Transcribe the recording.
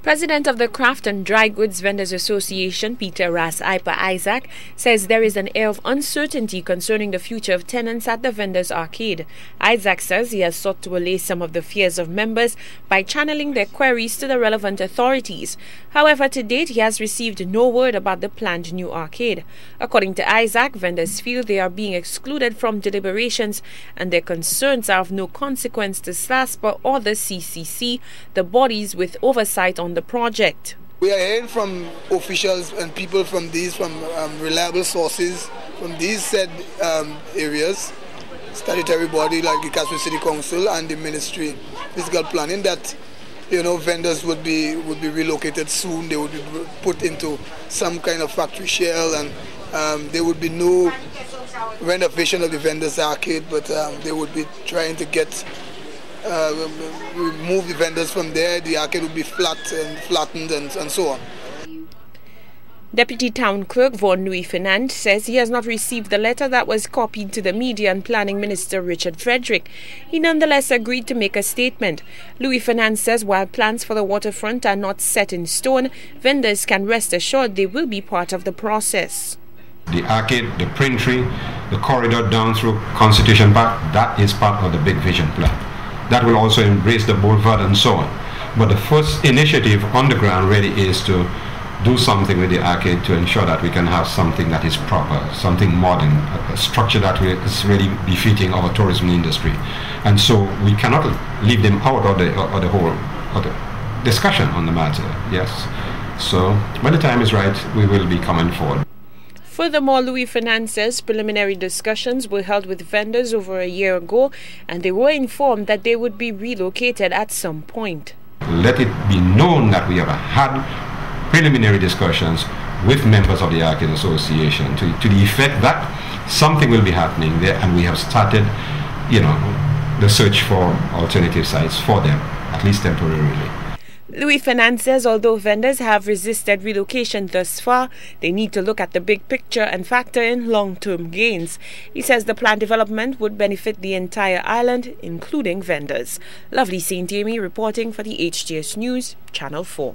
President of the Craft and Dry Goods Vendors Association, Peter Ras Iper Isaac, says there is an air of uncertainty concerning the future of tenants at the Vendors Arcade. Isaac says he has sought to allay some of the fears of members by channeling their queries to the relevant authorities. However, to date, he has received no word about the planned new arcade. According to Isaac, vendors feel they are being excluded from deliberations and their concerns are of no consequence to SLASPA or the CCC, the bodies with oversight on the project. We are hearing from officials and people from reliable sources from these said areas, statutory body like the Casper City Council and the Ministry of Physical Planning, that vendors would be relocated soon. They would be put into some kind of factory shell, and there would be no renovation of the Vendors Arcade, but they would be trying to remove the vendors from there. The arcade would be flattened and so on. Deputy Town Clerk Von Louis Fernand says he has not received the letter that was copied to the media and Planning Minister Richard Frederick. He nonetheless agreed to make a statement. Louis Fernand says while plans for the waterfront are not set in stone, vendors can rest assured they will be part of the process. The arcade, the Printree, the corridor down through Constitution Park, that is part of the big vision plan. That will also embrace the boulevard and so on. But the first initiative on the ground really is to do something with the arcade to ensure that we can have something that is proper, something modern, a structure that is really befitting our tourism industry. And so we cannot leave them out of the discussion on the matter, yes. So when the time is right, we will be coming forward. Furthermore, Louis Fernand says preliminary discussions were held with vendors over a year ago and they were informed that they would be relocated at some point. Let it be known that we have had preliminary discussions with members of the Arcade Association to the effect that something will be happening there, and we have started, the search for alternative sites for them, at least temporarily. Louis Fernand says although vendors have resisted relocation thus far, they need to look at the big picture and factor in long-term gains. He says the planned development would benefit the entire island, including vendors. Lovely St. Amy reporting for the HTS News, Channel 4.